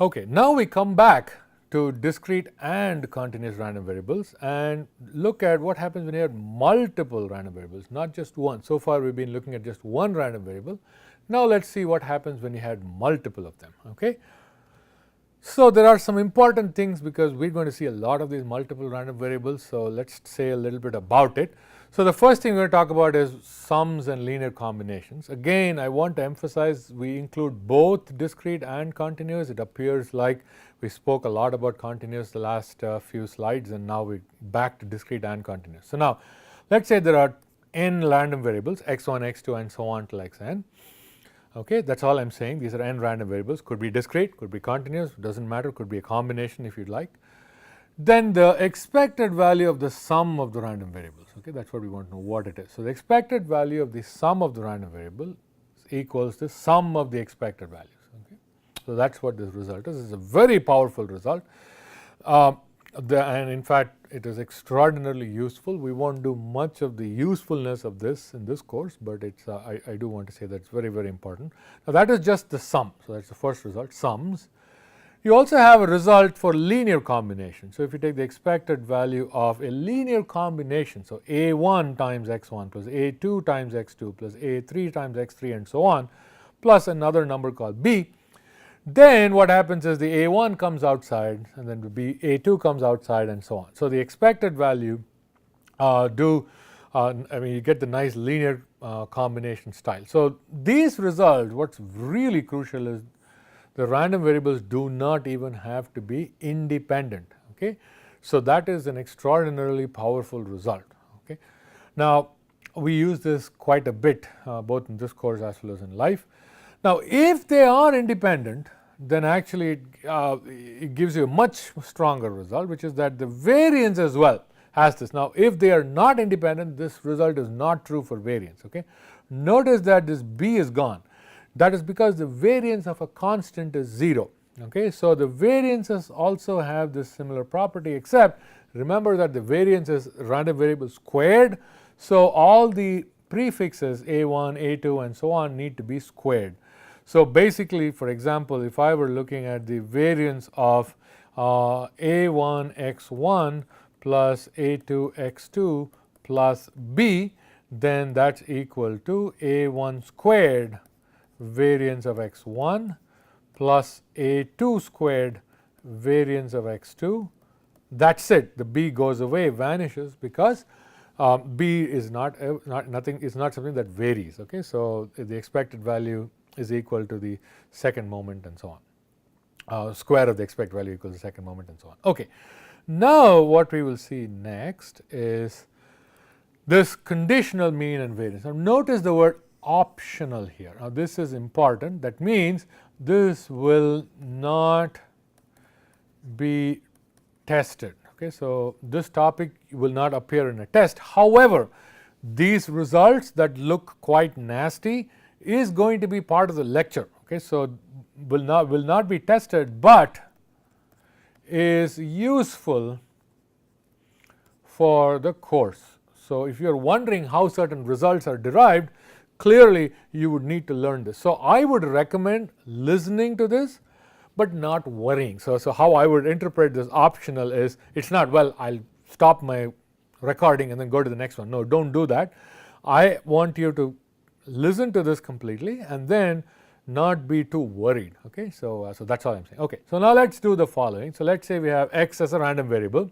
Okay, now we come back to discrete and continuous random variables and look at what happens when you have multiple random variables, not just one. So far we've been looking at just one random variable. Now let's see what happens when you had multiple of them. Okay. So there are some important things because we're going to see a lot of these multiple random variables. So let's say a little bit about it. So the first thing we're going to talk about is sums and linear combinations. Again, I want to emphasize we include both discrete and continuous. It appears like we spoke a lot about continuous the last few slides, and now we're back to discrete and continuous. So now let's say there are n random variables x1, x2 and so on till xn. Okay, that's all I'm saying. These are n random variables, could be discrete, could be continuous, doesn't matter, could be a combination if you'd like. Then the expected value of the sum of the random variables, okay, that's what we want to know what it is. So the expected value of the sum of the random variable equals the sum of the expected values. Okay. So that's what this result is. It's a very powerful result. And in fact, it is extraordinarily useful. We won't do much of the usefulness of this in this course, but it's I do want to say that it's very, very important. Now that is just the sum. So that's the first result, sums. You also have a result for linear combination. So if you take the expected value of a linear combination, so a1 times x1 plus a2 times x2 plus a3 times x3 and so on, plus another number called b, then what happens is the a1 comes outside and then the a2 comes outside and so on. So the expected value you get the nice linear combination style. So these results, what's really crucial is the random variables do not even have to be independent. Okay, so that is an extraordinarily powerful result. Okay, now we use this quite a bit both in this course as well as in life. Now if they are independent, then actually it gives you a much stronger result, which is that the variance as well has this. Now if they are not independent, this result is not true for variance. Okay, notice that this b is gone. That is because the variance of a constant is 0. Okay, so the variances also have this similar property, except remember that the variance is random variable squared. So all the prefixes a1, a2 and so on need to be squared. So basically, for example, if I were looking at the variance of a1 x1 plus a2 x2 plus b, then that's equal to a1 squared variance of x1 plus a2 squared variance of x2. That's it. The b goes away, vanishes, because b is not something that varies. Okay, so the expected value is equal to the second moment and so on. Square of the expected value equals the second moment and so on. Okay, now what we will see next is this conditional mean and variance. Now notice the word optional here. Now this is important. That means this will not be tested. Okay, so this topic will not appear in a test. However, these results that look quite nasty is going to be part of the lecture. Okay, so will not be tested, but is useful for the course. So if you are wondering how certain results are derived, clearly you would need to learn this. So I would recommend listening to this but not worrying. So how I would interpret this optional is, it's not, well, I'll stop my recording and then go to the next one. No, don't do that. I want you to listen to this completely and then not be too worried. Okay, so that's all I'm saying. Okay, so now let's do the following. So let's say we have x as a random variable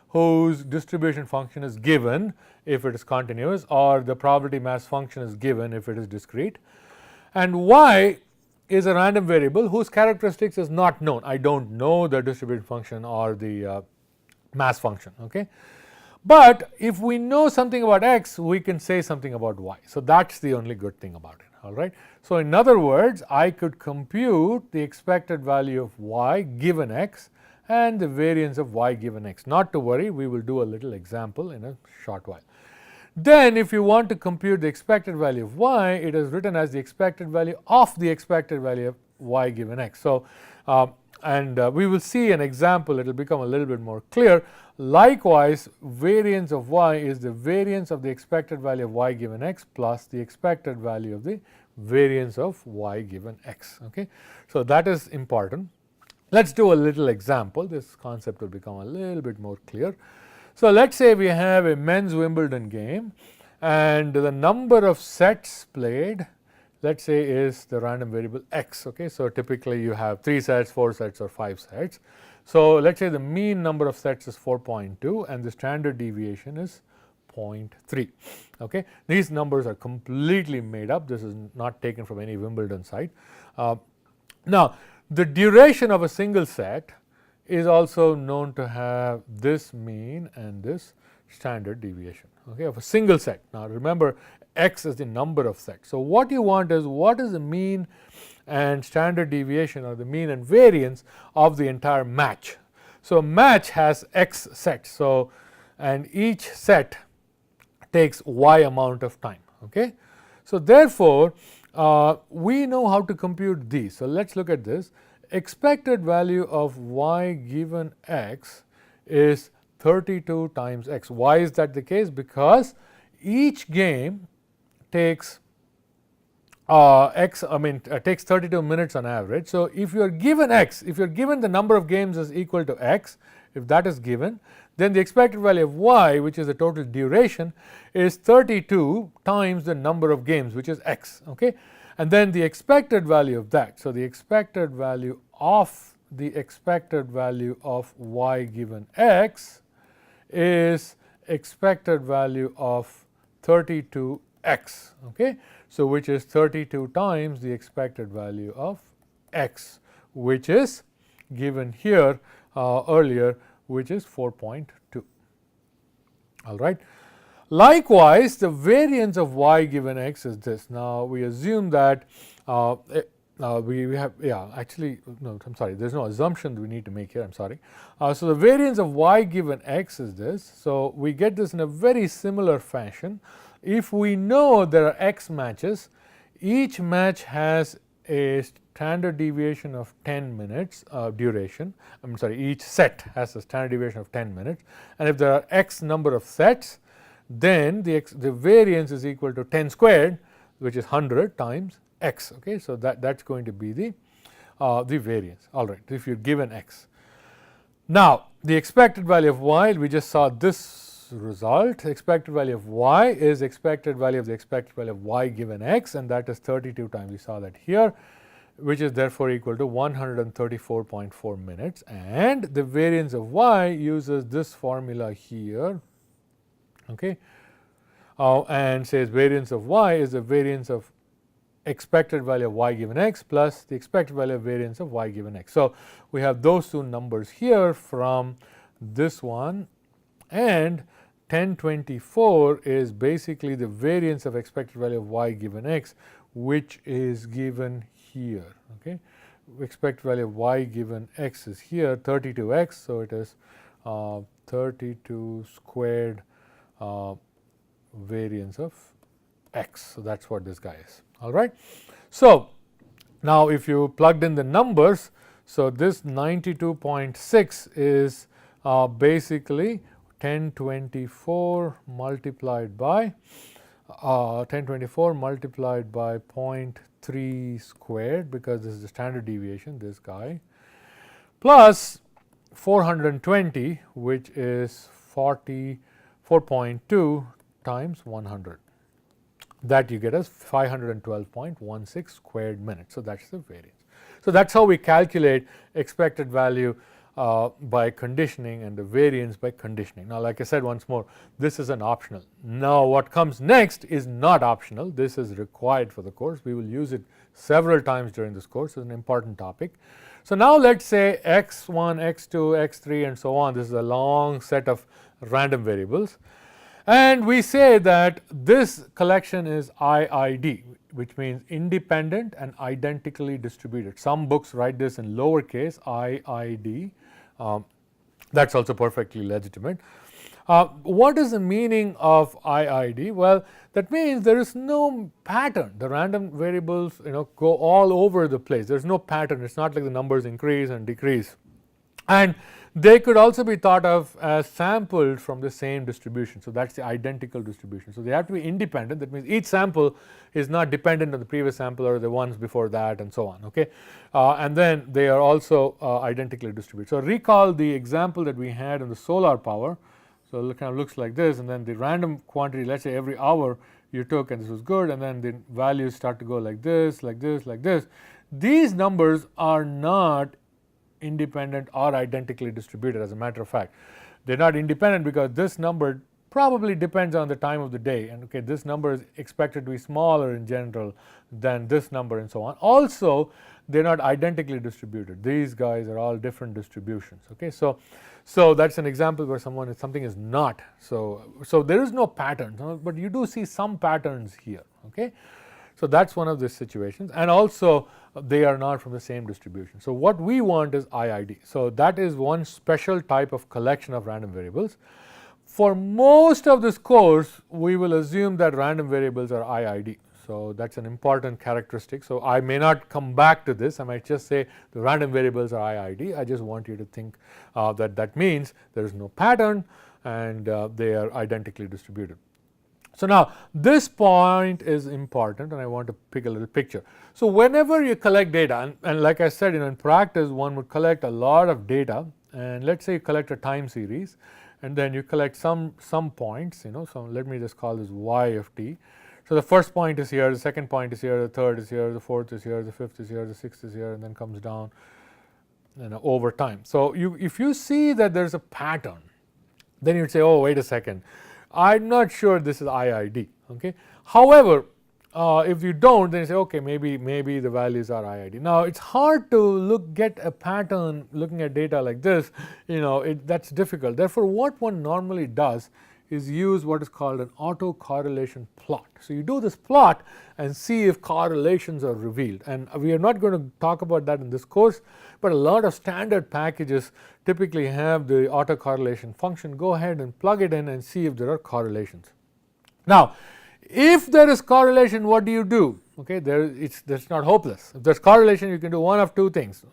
whose distribution function is given if it is continuous, or the probability mass function is given if it is discrete, and y is a random variable whose characteristics is not known. I don't know the distribution function or the mass function. Okay, but if we know something about x, we can say something about y. So that's the only good thing about it. All right. So in other words, I could compute the expected value of y given x and the variance of y given x. Not to worry, we will do a little example in a short while. Then if you want to compute the expected value of y, it is written as the expected value of the expected value of y given x. So we will see an example, it will become a little bit more clear. Likewise, variance of y is the variance of the expected value of y given x plus the expected value of the variance of y given x. Okay, so that is important. Let's do a little example. This concept will become a little bit more clear. So, let's say we have a men's Wimbledon game and the number of sets played, let's say, is the random variable x. Okay? So, typically you have 3 sets, 4 sets or 5 sets. So, let's say the mean number of sets is 4.2 and the standard deviation is 0.3. Okay? These numbers are completely made up. This is not taken from any Wimbledon site. Now, the duration of a single set is also known to have this mean and this standard deviation, okay, of a single set. Now, remember, x is the number of sets. So, what you want is what is the mean and standard deviation, or the mean and variance of the entire match. So, a match has x sets. So, and each set takes y amount of time. Okay? So, therefore, we know how to compute these. So, let us look at this. Expected value of y given x is 32 times x. Why is that the case? Because each game takes takes 32 minutes on average. So, if you are given x, if you are given the number of games is equal to x, if that is given, then the expected value of y, which is the total duration, is 32 times the number of games, which is x. Okay? And then the expected value of that. So, the expected value of y given x is expected value of 32x. Okay? So, which is 32 times the expected value of x, which is given here earlier, which is 4.2. All right. Likewise, the variance of y given x is this. Now, we assume that we have, actually, no, I am sorry, there is no assumption we need to make here, I am sorry. So, the variance of y given x is this. So, we get this in a very similar fashion. If we know there are x matches, each match has a standard deviation of 10 minutes duration. I am sorry, each set has a standard deviation of 10 minutes, and if there are x number of sets, then the variance is equal to 10 squared, which is 100 times x. Okay? So, that is going to be the variance. All right, if you are given x. Now, the expected value of y, we just saw this result. Expected value of y is expected value of the expected value of y given x, and that is 32 times. We saw that here, which is therefore equal to 134.4 minutes, and the variance of y uses this formula here. Okay, and says variance of y is the variance of expected value of y given x plus the expected value of variance of y given x. So, we have those two numbers here from this one, and 1024 is basically the variance of expected value of y given x, which is given here. Okay, expected value of y given x is here 32x. So, it is 32 squared variance of x. So, that is what this guy is. All right. So, now if you plugged in the numbers, so this 92.6 is basically 1024 multiplied by 0.3 squared, because this is the standard deviation, this guy, plus 420, which is 44.2 times 100. That you get as 512.16 squared minutes. So, that is the variance. So, that is how we calculate expected value by conditioning and the variance by conditioning. Now, like I said once more, this is an optional. Now, what comes next is not optional. This is required for the course. We will use it several times during this course. It is an important topic. So, now let us say x1, x2, x3 and so on. This is a long set of random variables. And we say that this collection is IID, which means independent and identically distributed. Some books write this in lowercase IID. That is also perfectly legitimate. What is the meaning of IID? Well, that means there is no pattern. The random variables go all over the place. There is no pattern. It is not like the numbers increase and decrease And they could also be thought of as sampled from the same distribution. So that's the identical distribution. So they have to be independent. That means each sample is not dependent on the previous sample or the ones before that and so on. Okay, and then they are also identically distributed. So recall the example that we had in the solar power. So it kind of looks like this, and then the random quantity, let's say every hour you took, and this was good, and then the values start to go like this, like this, like this. These numbers are not independent or identically distributed. As a matter of fact, they're not independent because this number probably depends on the time of the day, and okay, this number is expected to be smaller in general than this number and so on. Also, they're not identically distributed. These guys are all different distributions. Okay, so that's an example where something is not. So there is no pattern, but you do see some patterns here. Okay, so that's one of the situations, and also they are not from the same distribution. So what we want is IID. So that is one special type of collection of random variables. For most of this course, we will assume that random variables are IID. So that's an important characteristic. So I may not come back to this. I might just say the random variables are IID. I just want you to think that means there is no pattern and they are identically distributed. So now this point is important, and I want to pick a little picture. So whenever you collect data, and like I said, in practice one would collect a lot of data, and let's say you collect a time series, and then you collect some points, so let me just call this y of t. So the first point is here, the second point is here, the third is here, the fourth is here, the fifth is here, the sixth is here, and then comes down over time. So if you see that there's a pattern, then you'd say, oh, wait a second, I'm not sure this is IID. Okay. However, if you don't, then you say, okay, maybe the values are IID. Now it's hard to get a pattern looking at data like this. That's difficult. Therefore, what one normally does is use what is called an autocorrelation plot. So you do this plot and see if correlations are revealed. And we are not going to talk about that in this course, but a lot of standard packages typically have the autocorrelation function. Go ahead and plug it in and see if there are correlations. Now, if there is correlation, what do you do? Okay, that's not hopeless. If there's correlation, you can do one of two things.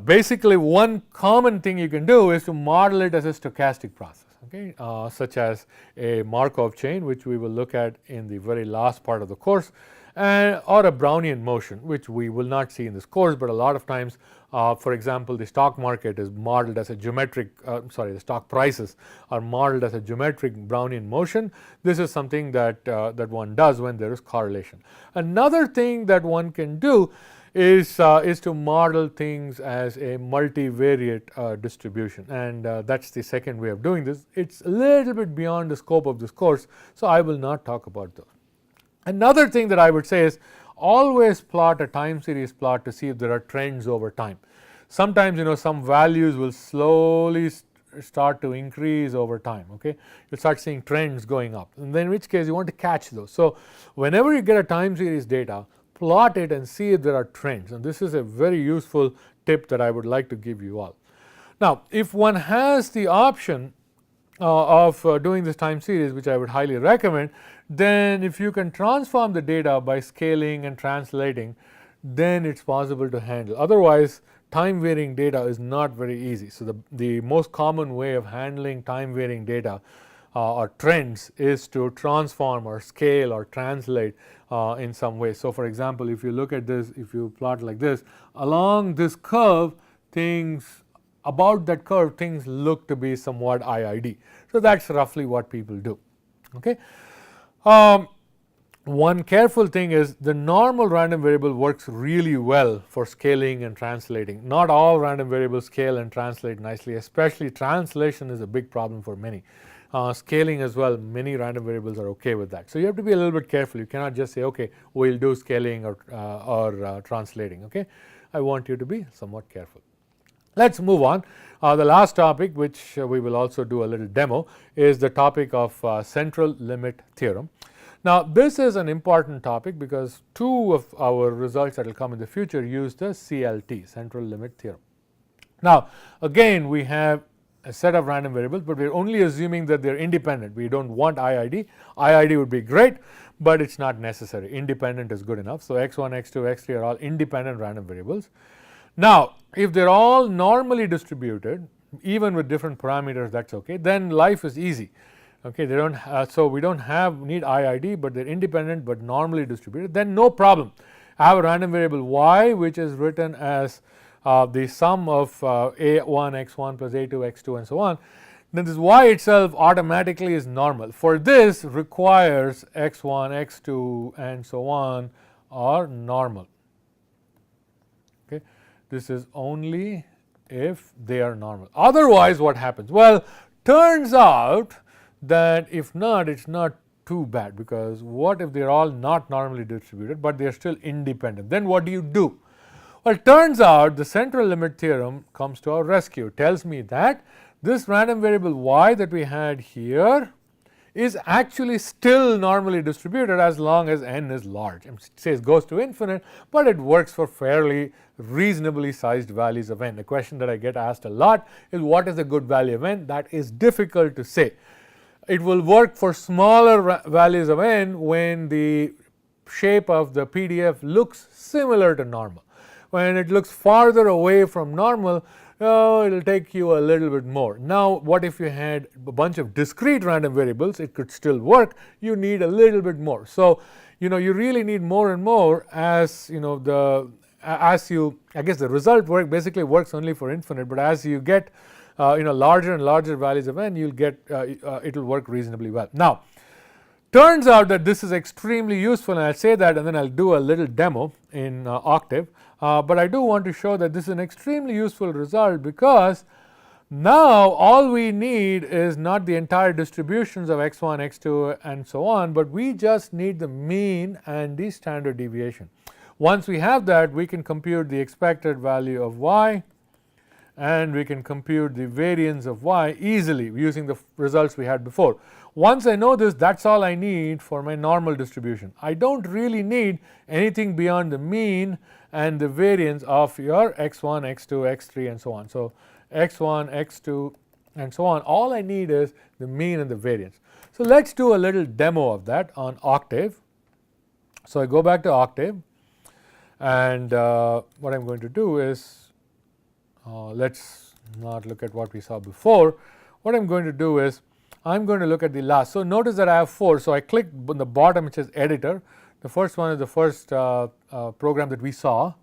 Basically one common thing you can do is to model it as a stochastic process. Okay, such as a Markov chain, which we will look at in the very last part of the course, or a Brownian motion, which we will not see in this course, but a lot of times, for example, the stock market is modeled as a geometric, the stock prices are modeled as a geometric Brownian motion. This is something that one does when there is correlation. Another thing that one can do is to model things as a multivariate distribution, and that's the second way of doing this. It's a little bit beyond the scope of this course, so I will not talk about those. Another thing that I would say is always plot a time series plot to see if there are trends over time. Sometimes some values will slowly start to increase over time. Okay, you'll start seeing trends going up, and then in which case you want to catch those. So whenever you get a time series data, plot it and see if there are trends, and this is a very useful tip that I would like to give you all. Now, if one has the option of doing this time series, which I would highly recommend, then if you can transform the data by scaling and translating, then it's possible to handle. Otherwise, time varying data is not very easy. So the most common way of handling time varying data or trends is to transform or scale or translate in some way. So for example, if you look at this, if you plot like this, along this curve, about that curve, things look to be somewhat IID. So that's roughly what people do. Okay. One careful thing is the normal random variable works really well for scaling and translating. Not all random variables scale and translate nicely, especially translation is a big problem for many. Scaling as well, many random variables are okay with that. So you have to be a little bit careful. You cannot just say, okay, we'll do scaling or translating. Okay, I want you to be somewhat careful. Let's move on. The last topic, which we will also do a little demo, is the topic of central limit theorem. Now, this is an important topic because two of our results that will come in the future use the CLT, central limit theorem. Now, again, we have a set of random variables, but we're only assuming that they're independent. We don't want IID. IID would be great, but it's not necessary. Independent is good enough. So x1, x2, x3 are all independent random variables. Now, if they're all normally distributed, even with different parameters, that's okay, then life is easy. Okay, they don't so we don't need IID, but they're independent but normally distributed, then no problem. I have a random variable y which is written as the sum of a1 x1 plus a2 x2 and so on. Then this y itself automatically is normal. For this requires x1 x2 and so on are normal. Okay, this is only if they are normal. Otherwise what happens? Well, turns out that if not, it's not too bad, because what if they're all not normally distributed but they're still independent? Then what do you do? Well, it turns out the central limit theorem comes to our rescue. It tells me that this random variable y that we had here is actually still normally distributed as long as n is large. It says goes to infinite, but it works for fairly reasonably sized values of n. A question that I get asked a lot is what is a good value of n? That is difficult to say. It will work for smaller values of n when the shape of the PDF looks similar to normal. When it looks farther away from normal, it will take you a little bit more. Now, what if you had a bunch of discrete random variables? It could still work. You need a little bit more. So, you really need more and more as I guess the result basically works only for infinite, but as you get larger and larger values of n, you'll get it will work reasonably well. Now, turns out that this is extremely useful, and I'll say that and then I'll do a little demo in Octave. But I do want to show that this is an extremely useful result, because now all we need is not the entire distributions of x1, x2 and so on, but we just need the mean and the standard deviation. Once we have that, we can compute the expected value of y, and we can compute the variance of y easily using the results we had before. Once I know this, that's all I need for my normal distribution. I don't really need anything beyond the mean and the variance of your x1, x2, x3 and so on. So, x1, x2 and so on, all I need is the mean and the variance. So, let's do a little demo of that on Octave. So, I go back to Octave, and what I'm going to do is let's not look at what we saw before. What I'm going to do is I'm going to look at the last. So, notice that I have 4. So, I click on the bottom which says editor. The first one is the first program that we saw.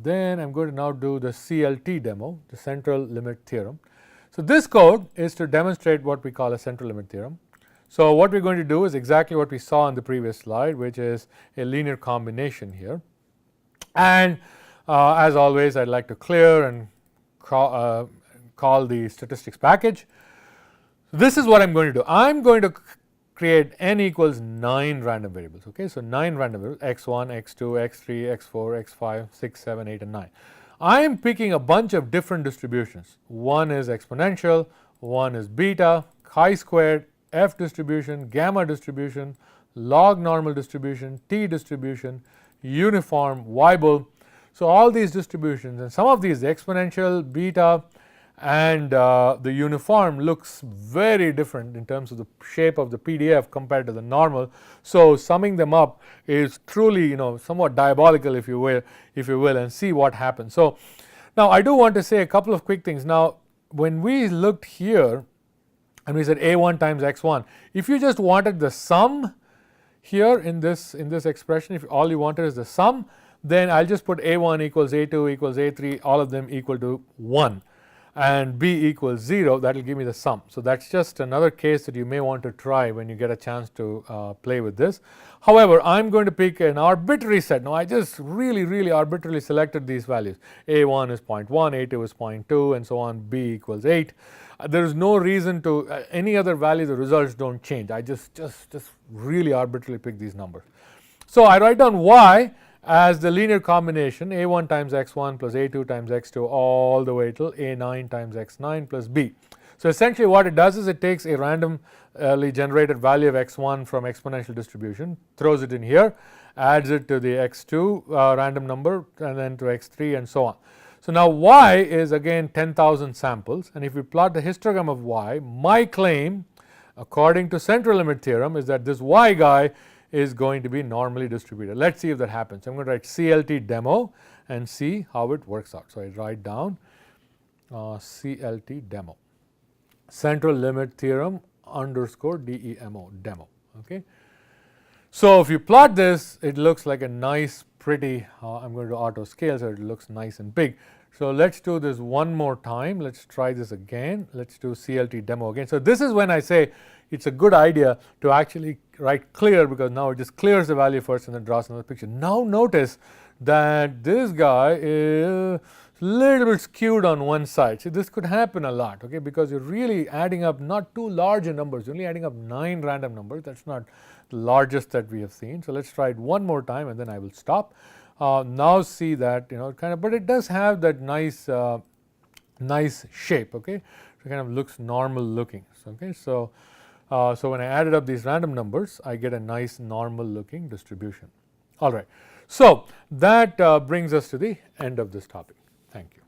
Then I'm going to now do the CLT demo, the central limit theorem. So, this code is to demonstrate what we call a central limit theorem. So, what we're going to do is exactly what we saw on the previous slide, which is a linear combination here. And as always, I'd like to clear and call the statistics package. This is what I'm going to do. I'm going to create n equals 9 random variables. Okay, so 9 random variables, x1, x2, x3, x4, x5, 6, 7, 8 and 9. I am picking a bunch of different distributions. One is exponential, one is beta, chi-squared, f distribution, gamma distribution, log normal distribution, t distribution, uniform, Weibull. So, all these distributions, and some of these, the exponential, beta and the uniform looks very different in terms of the shape of the PDF compared to the normal. So, summing them up is truly somewhat diabolical, if you will, and see what happens. So, now I do want to say a couple of quick things. Now, when we looked here and we said a1 times x1, if you just wanted the sum here in this expression, if all you wanted is the sum, then I'll just put a1 equals a2 equals a3, all of them equal to 1, and b equals 0. That will give me the sum. So, that's just another case that you may want to try when you get a chance to play with this. However, I'm going to pick an arbitrary set. Now, I just really arbitrarily selected these values. a1 is 0.1, a2 is 0.2 and so on, b equals 8. There is no reason to any other value, the results don't change. I just really arbitrarily pick these numbers. So, I write down y as the linear combination a1 times x1 plus a2 times x2 all the way till a9 times x9 plus b. So, essentially what it does is it takes a randomly generated value of x1 from exponential distribution, throws it in here, adds it to the x2 random number and then to x3 and so on. So, now y is again 10,000 samples, and if we plot the histogram of y, my claim according to central limit theorem is that this y guy is going to be normally distributed. Let's see if that happens. I'm going to write CLT demo, and see how it works out. So, I write down CLT demo, central limit theorem underscore DEMO, demo. Okay. So, if you plot this, it looks like a nice pretty, I am going to auto scale, so it looks nice and big. So, let us do this one more time, let us try this again, let us do CLT demo again. So, this is when I say it is a good idea to actually write clear, because now it just clears the value first and then draws another picture. Now, notice that this guy is a little bit skewed on one side. See, this could happen a lot, okay, because you are really adding up not too large numbers, you are only adding up 9 random numbers. That is not the largest that we have seen. So, let us try it one more time and then I will stop. Now, see that kind of, but it does have that nice nice shape, okay. So, it kind of looks normal looking, okay. So, so when I added up these random numbers, I get a nice normal looking distribution. All right. So, that brings us to the end of this topic. Thank you.